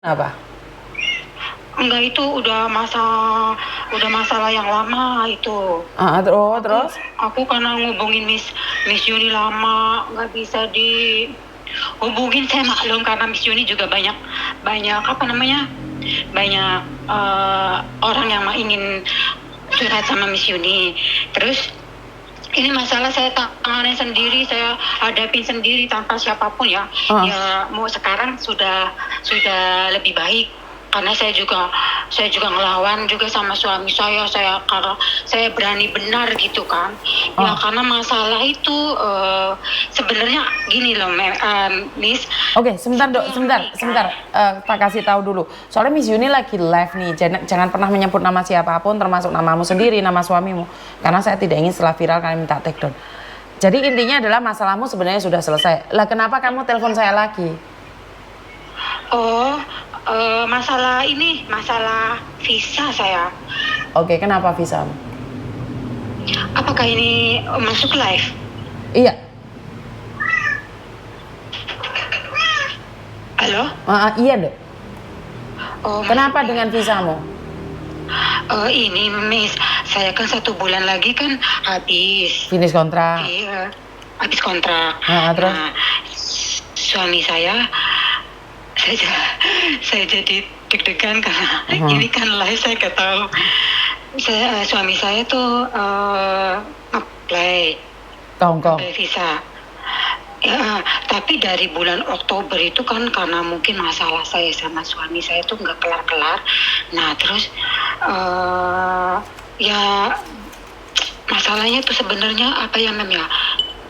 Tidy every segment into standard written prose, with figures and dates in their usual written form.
Apa? Enggak, itu udah masalah yang lama itu. Terus? Aku karena ngubungin Miss Yuni lama, nggak bisa dihubungin. Saya maklum karena Miss Yuni juga banyak apa namanya, banyak orang yang ingin curhat sama Miss Yuni. Terus ini masalah saya tangani sendiri, saya hadapin sendiri tanpa siapapun ya. Ya mau sekarang sudah lebih baik karena saya juga ngelawan juga sama suami saya karena saya berani benar gitu kan. Ya karena masalah itu sebenarnya gini loh, Miss. Oke, sebentar Dok, sebentar. Tak kasih tahu dulu. Soalnya Miss Yuni lagi live nih. Jangan pernah menyebut nama siapapun, termasuk namamu sendiri, nama suamimu. Karena saya tidak ingin setelah viral kalian minta take down. Jadi intinya adalah masalahmu sebenarnya sudah selesai. Lah kenapa kamu telepon saya lagi? Masalah visa saya. Oke, kenapa visamu? Apakah ini masuk live? Iya. Halo? Iya Dok. Kenapa dengan visamu? Ini Miss, saya kan 1 bulan lagi kan habis. Finish kontrak. Iya, habis kontrak. Terus? Nah, suami saya jadi deg-degan karena ini kan live, saya nggak tahu. Suami saya tuh apply Ke Hongkong. visa. Ya, tapi dari bulan Oktober itu kan karena mungkin masalah saya sama suami saya tuh nggak kelar-kelar. Nah terus ya masalahnya tuh sebenarnya apa ya Mem ya,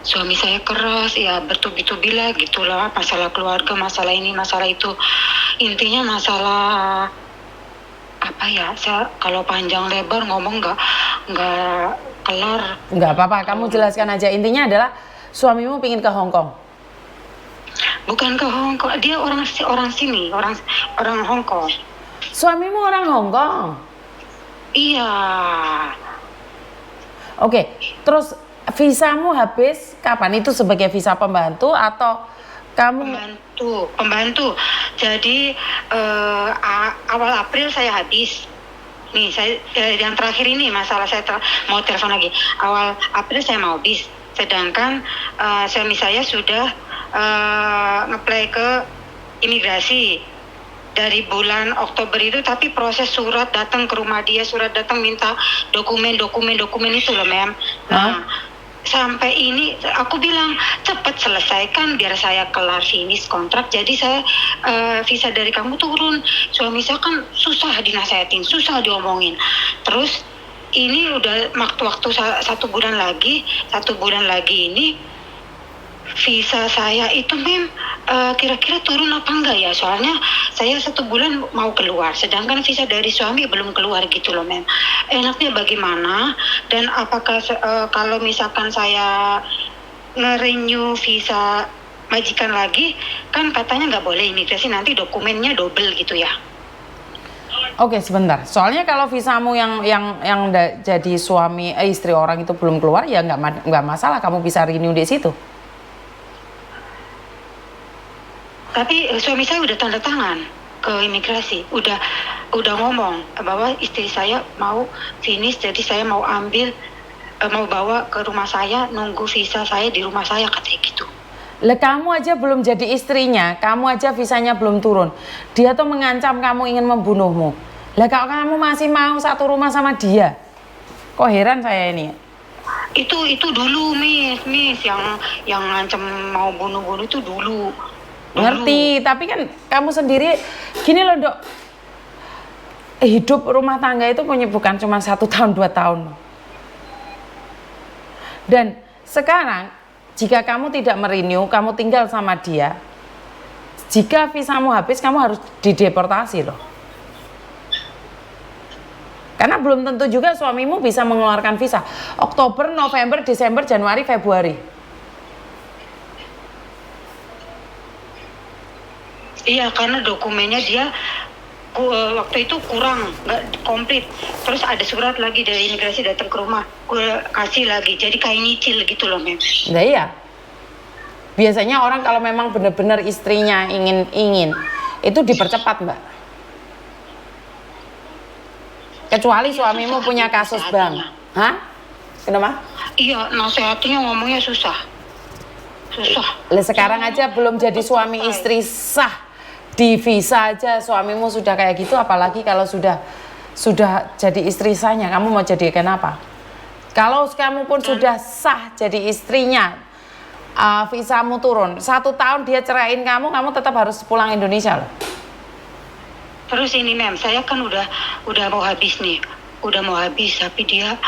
suami saya keras ya, bertubi-tubi lah gitulah, masalah keluarga, masalah ini masalah itu, intinya masalah apa ya, saya kalau panjang lebar ngomong nggak kelar. Nggak apa-apa, kamu jelaskan aja. Intinya adalah suamimu pingin ke Hongkong. Bukan ke Hongkong, dia orang sini, orang Hongkong. Suamimu orang Hongkong? Iya. Oke, terus visamu habis kapan? Itu sebagai visa pembantu atau kamu? Pembantu. Jadi awal April saya habis. Nih, saya yang terakhir ini masalah saya mau telepon lagi. Awal April saya mau habis. Sedangkan suami saya sudah nge-apply ke imigrasi dari bulan Oktober itu, tapi proses surat datang ke rumah dia, surat datang minta dokumen itu loh Mem. Nah, sampai ini aku bilang cepat selesaikan biar saya kelar finish kontrak, jadi saya visa dari kamu turun. Suami saya kan susah dinasehatin, susah diomongin. Terus ini udah waktu 1 bulan lagi ini visa saya itu Mem kira-kira turun apa enggak ya, soalnya saya 1 bulan mau keluar sedangkan visa dari suami belum keluar gitu loh Mem. Enaknya bagaimana, dan apakah kalau misalkan saya nge-renew visa majikan lagi, kan katanya nggak boleh imigrasi, nanti dokumennya double gitu ya. Oke, sebentar. Soalnya kalau visamu yang jadi suami istri orang itu belum keluar, ya nggak masalah, kamu bisa renew di situ. Tapi suami saya udah tanda tangan ke imigrasi, udah ngomong bahwa istri saya mau finish, jadi saya mau mau bawa ke rumah saya, nunggu visa saya di rumah saya, katanya gitu. Lah kamu aja belum jadi istrinya, kamu aja visanya belum turun. Dia tuh mengancam kamu ingin membunuhmu. Lah kalau kamu masih mau satu rumah sama dia, kok heran saya ini. Itu dulu Miss yang ngancam mau bunuh itu dulu. Ngerti, tapi kan kamu sendiri gini loh Dok, hidup rumah tangga itu bukan cuma 1 tahun 2 tahun. Dan sekarang jika kamu tidak merenew, kamu tinggal sama dia, jika visamu habis kamu harus dideportasi loh. Karena belum tentu juga suamimu bisa mengeluarkan visa Oktober, November, Desember, Januari, Februari. Iya, karena dokumennya dia waktu itu kurang, nggak komplit. Terus ada surat lagi dari imigrasi datang ke rumah, gue kasih lagi, jadi kayak nyicil gitu loh Mem. Nah iya, biasanya orang kalau memang benar-benar istrinya ingin itu dipercepat, Mbak. Kecuali suamimu punya kasus bank. Hah? Kenapa? Iya, nasihatnya ngomongnya susah. Lah sekarang aja belum jadi suami istri sah. Di visa aja suamimu sudah kayak gitu, apalagi kalau sudah jadi istri sahnya, kamu mau jadi kenapa? Kalau kamu pun sudah sah jadi istrinya, visamu turun 1 tahun dia ceraiin kamu tetap harus pulang Indonesia loh. Terus ini mem, saya kan udah mau habis nih, tapi dia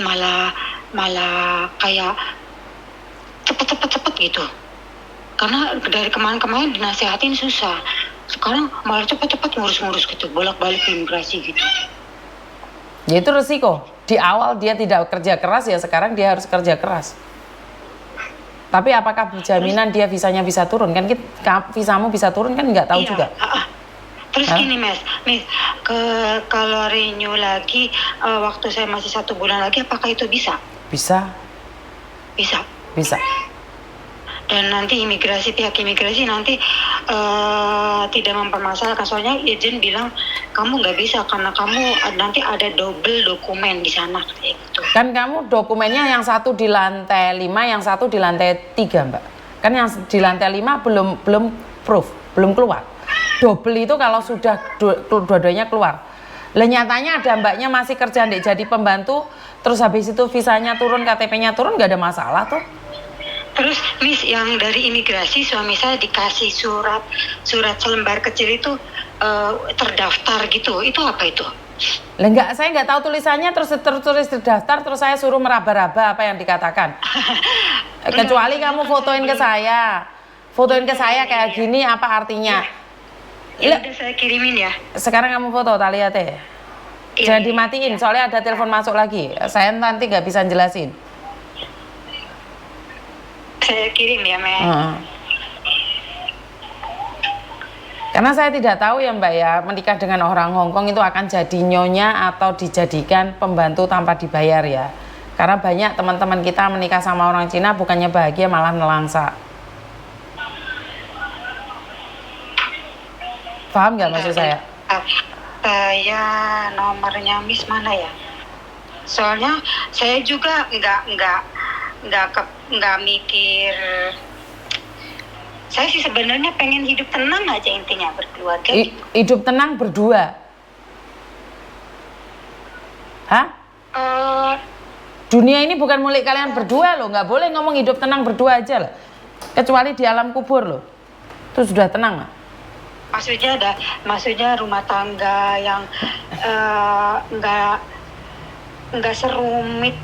malah kayak cepet gitu. Karena dari kemarin dinasehatin susah, sekarang malah cepet ngurus gitu, bolak-balik imigrasi gitu. Ya itu resiko. Di awal dia tidak kerja keras, ya sekarang dia harus kerja keras. Tapi apakah jaminan dia visanya bisa turun? Kan visamu bisa turun kan nggak tahu juga. Terus gini Mas, kalau renew lagi waktu saya masih 1 bulan lagi, apakah itu bisa? Bisa. Dan nanti pihak imigrasi nanti tidak mempermasalahkan, soalnya izin bilang kamu nggak bisa karena kamu nanti ada double dokumen di sana kayak gitu. Kan kamu dokumennya yang satu di lantai 5, yang satu di lantai 3, Mbak. Kan yang di lantai 5 belum proof, belum keluar. Double itu kalau sudah dua-duanya keluar. Lah nyatanya ada mbaknya masih kerja jadi pembantu, terus habis itu visanya turun, KTP-nya turun, nggak ada masalah tuh. Terus Miss, yang dari imigrasi suami saya dikasih surat selembar kecil itu terdaftar gitu, itu apa itu? Lah saya nggak tahu tulisannya, terus tertulis terdaftar, terus saya suruh meraba-raba apa yang dikatakan. Kecuali kamu fotoin ke saya kayak gini, apa artinya? Ya udah saya kirimin ya. Sekarang kamu foto, tak lihat ya. Jangan dimatiin, soalnya ada telepon masuk lagi. Saya nanti nggak bisa jelasin. Saya kirim ya, Mei. Karena saya tidak tahu ya Mbak ya, menikah dengan orang Hongkong itu akan jadi nyonya atau dijadikan pembantu tanpa dibayar ya. Karena banyak teman-teman kita menikah sama orang Cina bukannya bahagia malah nelangsa. Paham nggak maksud saya? Saya nomornya Miss mana ya? Soalnya saya juga nggak mikir. Saya sih sebenarnya pengen hidup tenang aja, intinya berkeluarga. Hidup tenang berdua? Hah? Dunia ini bukan milik kalian berdua loh, nggak boleh ngomong hidup tenang berdua aja loh. Kecuali di alam kubur loh, itu sudah tenang lah. Maksudnya rumah tangga yang nggak serumit.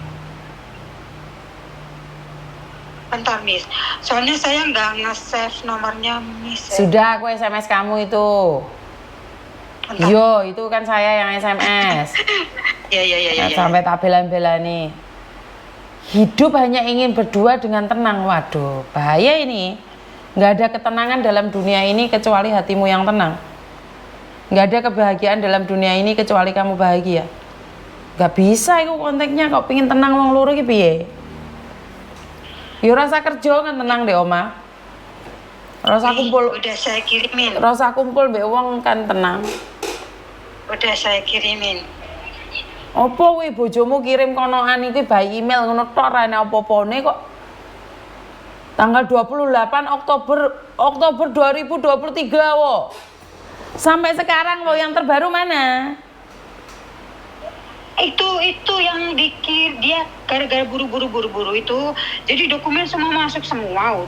Bentar Miss, soalnya saya nggak nge-save nomornya Miss. Sudah, aku SMS kamu itu. Bentar. Yo, itu kan saya yang SMS. Ya. Sampai tak bela-bela nih. Hidup hanya ingin berdua dengan tenang. Waduh, bahaya ini. Nggak ada ketenangan dalam dunia ini kecuali hatimu yang tenang. Nggak ada kebahagiaan dalam dunia ini kecuali kamu bahagia. Nggak bisa itu konteksnya, kok pingin tenang wong loro iki piye? Yo rasa kerja kan tenang deh Oma. Rasa kumpul. Udah saya kirimin. Rasa kumpul mbek wong kan tenang. Udah saya kirimin. Opo kuwi bojomu kirim konoan iki by email ngono tok ra ana apa-apane kok. Tanggal 28 Oktober 2023 wo. Sampai sekarang lo yang terbaru mana? Itu yang dia gara-gara buru-buru itu, jadi dokumen semua masuk semua,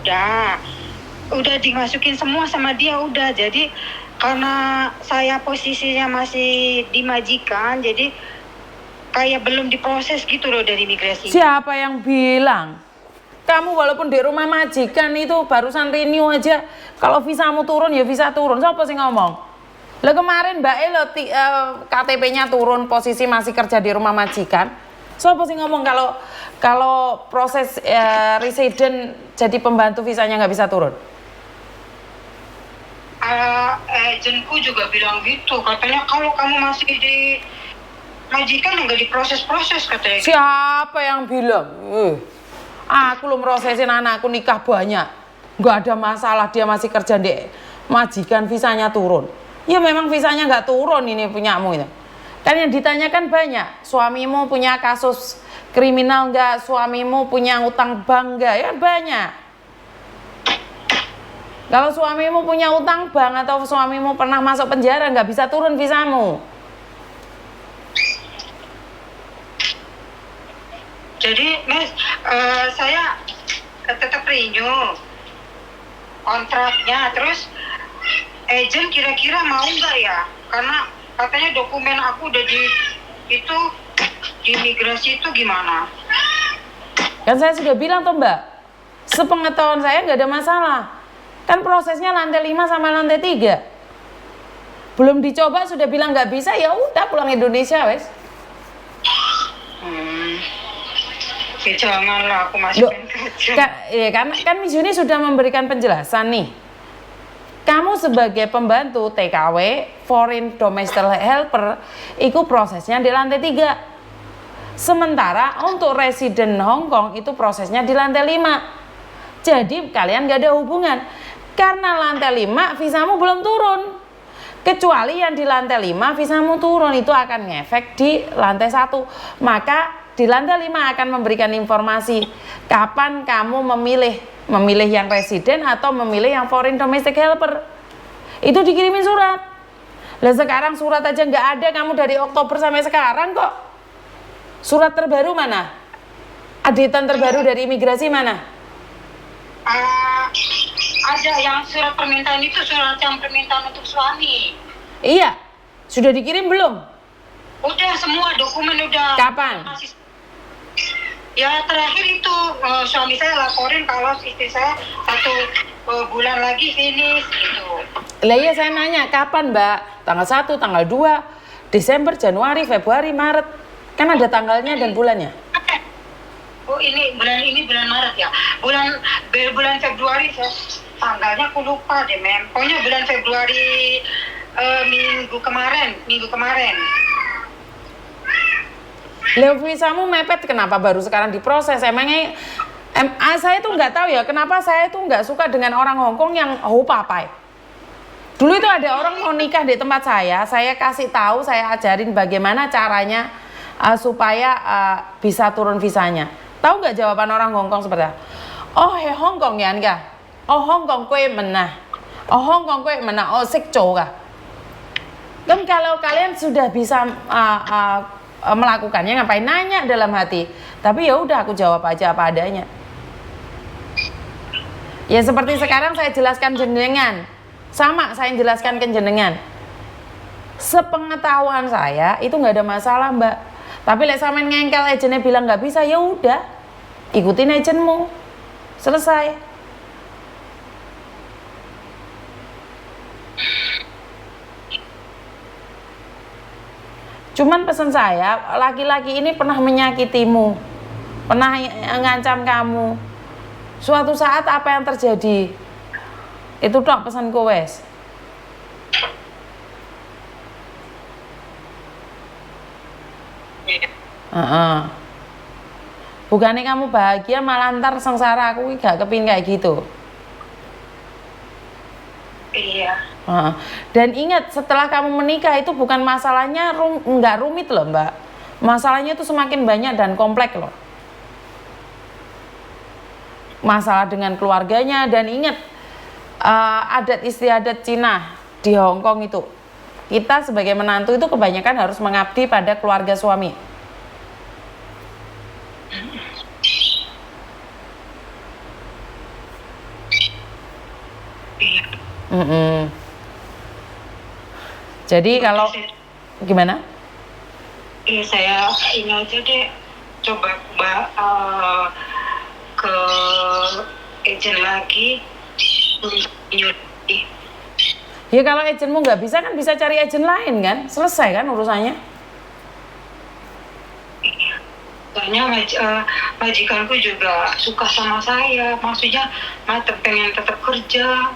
udah dimasukin semua sama dia, udah. Jadi karena saya posisinya masih di majikan, jadi kayak belum diproses gitu loh dari imigrasi. Siapa yang bilang? Kamu walaupun di rumah majikan itu barusan renew aja, kalau visamu turun ya visa turun. Siapa sih ngomong? Lah kemarin Mbak Elo KTP-nya turun, posisi masih kerja di rumah majikan. Siapa sih ngomong kalau proses resident jadi pembantu visanya nggak bisa turun? Agentku juga bilang gitu, katanya kalau kamu masih di majikan nggak diproses-proses katanya. Siapa yang bilang? Aku lo merosesin anakku nikah banyak, nggak ada masalah, dia masih kerja di majikan visanya turun. Ya memang visanya nggak turun ini punyamu itu. Kan yang ditanyakan banyak, suamimu punya kasus kriminal nggak, suamimu punya utang bank nggak, ya banyak. Kalau suamimu punya utang bank atau suamimu pernah masuk penjara, nggak bisa turun visamu. Jadi Mas, saya tetap renew kontraknya, terus agent kira-kira mau nggak ya? Karena katanya dokumen aku udah di imigrasi itu gimana? Kan saya sudah bilang tuh Mbak, sepengetahuan saya nggak ada masalah. Kan prosesnya lantai 5 sama lantai 3. Belum dicoba sudah bilang nggak bisa, ya udah pulang Indonesia wes. Ya janganlah, aku masih pengen kerja. Kan Miss Yuni sudah memberikan penjelasan nih. Kamu sebagai pembantu TKW, Foreign Domestic Helper, itu prosesnya di lantai 3. Sementara untuk residen Hong Kong itu prosesnya di lantai 5. Jadi kalian gak ada hubungan. Karena lantai 5 visamu belum turun. Kecuali yang di lantai 5 visamu turun, itu akan ngefek di lantai 1. Maka di lantai 5 akan memberikan informasi kapan kamu memilih yang residen atau memilih yang foreign domestic helper. Itu dikirimin surat. Lah sekarang surat aja nggak ada, kamu dari Oktober sampai sekarang kok. Surat terbaru mana? Adetan terbaru dari imigrasi mana? Ada yang surat permintaan itu, surat yang permintaan untuk suami. Iya, sudah dikirim belum? Udah, semua dokumen udah. Kapan? Ya terakhir itu suami saya laporin kalau istri saya 1 bulan lagi finish gitu. Lah iya saya nanya, kapan Mbak? Tanggal 1, tanggal 2, Desember, Januari, Februari, Maret. Kan ada tanggalnya dan bulannya. Oh ini bulan Maret ya. Bulan Februari tanggalnya aku lupa deh mem. Pokoknya bulan Februari minggu kemarin. Lah visamu mepet kenapa baru sekarang diproses? Emangnya saya tuh nggak tahu ya kenapa saya tuh nggak suka dengan orang Hong Kong yang papai. Dulu itu ada orang mau nikah di tempat saya kasih tahu, saya ajarin bagaimana caranya supaya bisa turun visanya. Tahu nggak jawaban orang Hong Kong seperti apa? Oh Hong Kong ya enggak? Oh Hong Kong kue menah. Oh Hong Kong kue menah. Oh sik coba. Kan kalau kalian sudah bisa melakukannya, ngapain nanya dalam hati? Tapi ya udah aku jawab aja apa adanya. Ya seperti sekarang saya jelaskan jenengan. Sama saya jelaskan ke jenengan. Sepengetahuan saya itu nggak ada masalah Mbak. Tapi lek sampean ngengkel agennya bilang nggak bisa, ya udah ikutin agenmu. Selesai. Cuman pesan saya, laki-laki ini pernah menyakitimu, pernah ngancam kamu. Suatu saat apa yang terjadi? Itu tok pesanku wes. Bukannya kamu bahagia malah ntar sengsara, aku gak kepin kayak gitu. Iya. Dan ingat setelah kamu menikah itu bukan masalahnya nggak rumit loh Mbak. Masalahnya itu semakin banyak dan kompleks loh. Masalah dengan keluarganya, dan ingat adat istiadat Cina di Hong Kong itu, kita sebagai menantu itu kebanyakan harus mengabdi pada keluarga suami. Jadi kalau gimana? Iya saya ini aja deh, coba ke agent lagi. Ya kalau agentmu nggak bisa kan bisa cari agent lain kan, selesai kan urusannya. Iya. Soalnya majikanku juga suka sama saya, maksudnya pengen tetap kerja.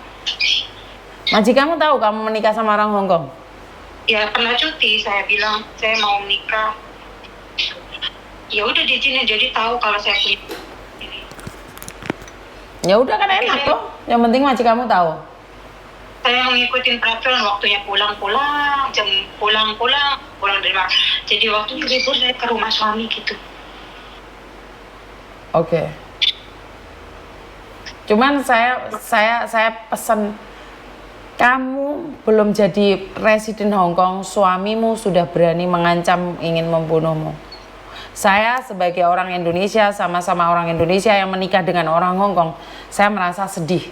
Majikanmu tahu kamu menikah sama orang Hong Kong? Ya pernah cuti, saya bilang saya mau menikah. Ya udah di sini jadi tahu kalau saya punya. Ya udah kan enak loh. Yang penting majikanmu tahu. saya ngikutin peraturan waktunya pulang-pulang, jam pulang-pulang, pulang dari mana. Jadi waktu libur saya ke rumah suami gitu. Oke. Cuman saya pesan, kamu belum jadi residen Hong Kong, suamimu sudah berani mengancam ingin membunuhmu. Saya sebagai orang Indonesia, sama-sama orang Indonesia yang menikah dengan orang Hong Kong, saya merasa sedih.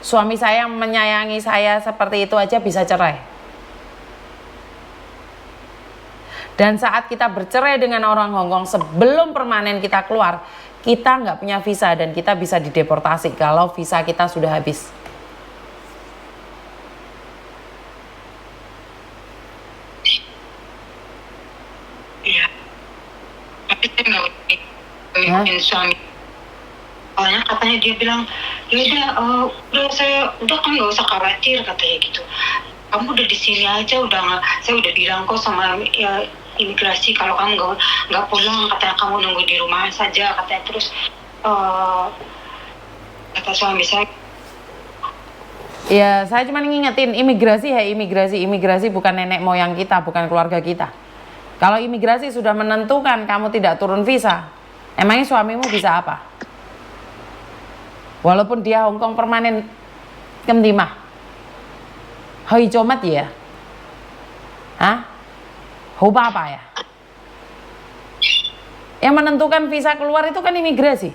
Suami saya menyayangi saya seperti itu aja bisa cerai. Dan saat kita bercerai dengan orang Hong Kong, sebelum permanen kita keluar, kita nggak punya visa dan kita bisa dideportasi kalau visa kita sudah habis. Iya. Tapi saya nggak ngikutin suami. Soalnya katanya dia bilang, ya udah udah kan nggak usah khawatir katanya gitu. Kamu udah di sini aja, saya udah bilang kok sama ya, imigrasi kalau kamu nggak pulang, katanya kamu nunggu di rumah saja katanya. Terus kata suami saya, Ya, saya cuma ngingetin imigrasi bukan nenek moyang kita, bukan keluarga kita. Kalau imigrasi sudah menentukan kamu tidak turun visa, emangnya suamimu bisa apa? Walaupun dia Hong Kong permanen, kemdimah, hoi comat ya, hah? Hoba apa ya? Yang menentukan visa keluar itu kan imigrasi.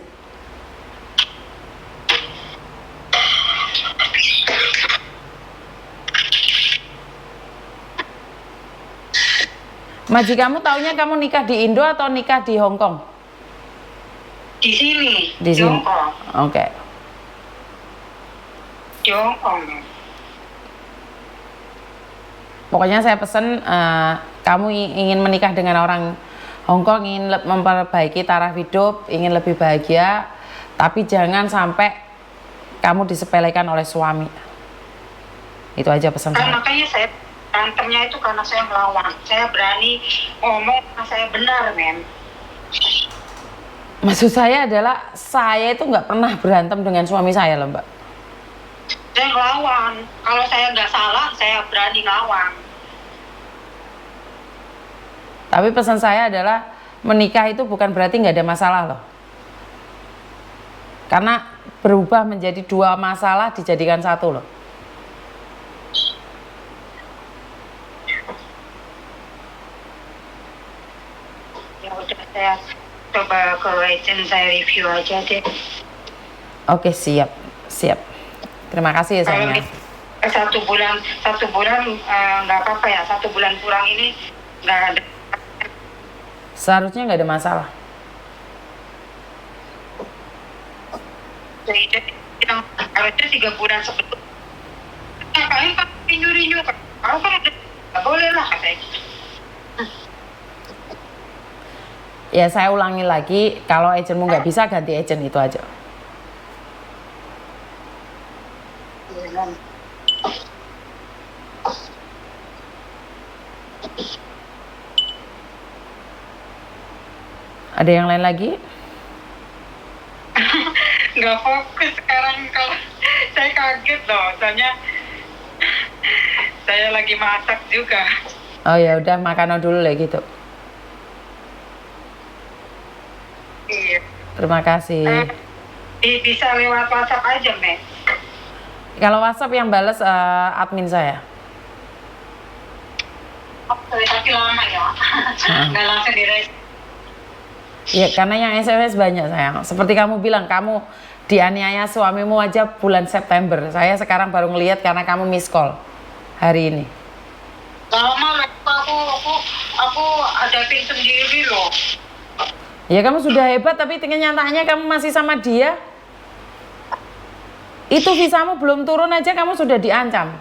Majikanmu taunya kamu nikah di Indo atau nikah di Hong Kong? di sini, Di sini. Hong Kong. Oke. Di Hong Kong. Pokoknya saya pesen, kamu ingin menikah dengan orang Hong Kong, ingin memperbaiki taraf hidup, ingin lebih bahagia, tapi jangan sampai kamu disepelekan oleh suami. Itu aja pesan saya. Makanya saya berantemnya itu karena saya melawan. Saya berani ngomong karena saya benar, Mem. Maksud saya adalah, saya itu nggak pernah berantem dengan suami saya loh, Mbak. Saya ngelawan. Kalau saya nggak salah, saya berani ngelawan. Tapi pesan saya adalah, menikah itu bukan berarti nggak ada masalah loh. Karena berubah menjadi dua masalah dijadikan satu loh. Ya udah, saya coba ke agent saya review aja deh. Oke, siap. Terima kasih ya Kalau sayang. satu bulan nggak apa-apa ya. 1 bulan kurang ini nggak ada. Seharusnya nggak ada masalah. Jadi bilang harusnya 3 bulan sebelum. Kalian kan renew. Kalau kan nggak boleh lah katanya. Ya saya ulangi lagi, kalau agentmu nggak bisa, ganti agent, itu aja. Ada yang lain lagi? Nggak fokus sekarang. Kalau saya kaget loh, soalnya saya lagi masak juga. Oh ya udah, makan dulu lah gitu. Iya. Terima kasih. Bisa lewat WhatsApp aja, Mek. Kalau WhatsApp yang bales admin saya. Tapi lama ya. Nggak langsung direspon. Ya karena yang SMS banyak sayang. Seperti kamu bilang, kamu dianiaya suamimu aja bulan September. Saya sekarang baru ngelihat karena kamu miss call hari ini. Lama aku hadapin sendiri loh. Ya kamu sudah hebat, tapi kenyataannya kamu masih sama dia. Itu visamu belum turun aja kamu sudah diancam.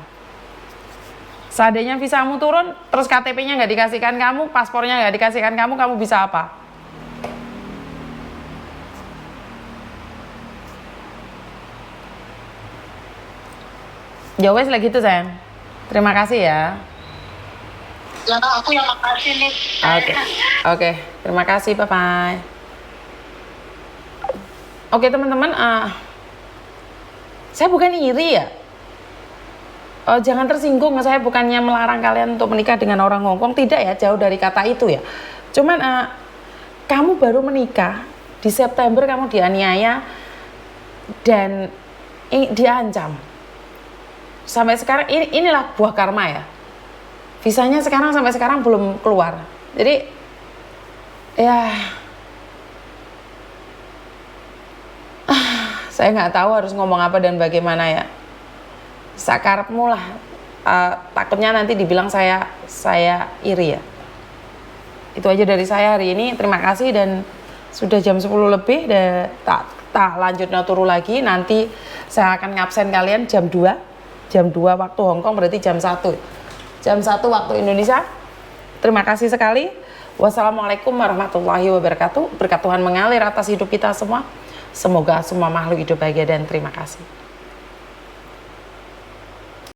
Seandainya visamu turun, terus KTP-nya nggak dikasihkan kamu, paspornya nggak dikasihkan kamu bisa apa? Ya wes lah gitu sayang. Terima kasih ya. Ya aku yang makasih nih. Oke. Terima kasih, bye-bye. Oke teman-teman, saya bukan iri ya. Jangan tersinggung, saya bukannya melarang kalian untuk menikah dengan orang Hong Kong, tidak ya, jauh dari kata itu ya. Cuman kamu baru menikah, di September kamu dianiaya dan diancam. Sampai sekarang inilah buah karma ya. Visanya sampai sekarang belum keluar. Jadi ya saya nggak tahu harus ngomong apa dan bagaimana ya. Sakarepmu lah. Takutnya nanti dibilang saya iri ya. Itu aja dari saya hari ini. Terima kasih dan sudah jam 10 lebih dan tak lanjutnya turu lagi. Nanti saya akan ngabsen kalian jam 2 waktu Hong Kong, berarti jam 1 waktu Indonesia. Terima kasih sekali. Wassalamualaikum warahmatullahi wabarakatuh. Berkat Tuhan mengalir atas hidup kita semua. Semoga semua makhluk hidup bahagia dan terima kasih.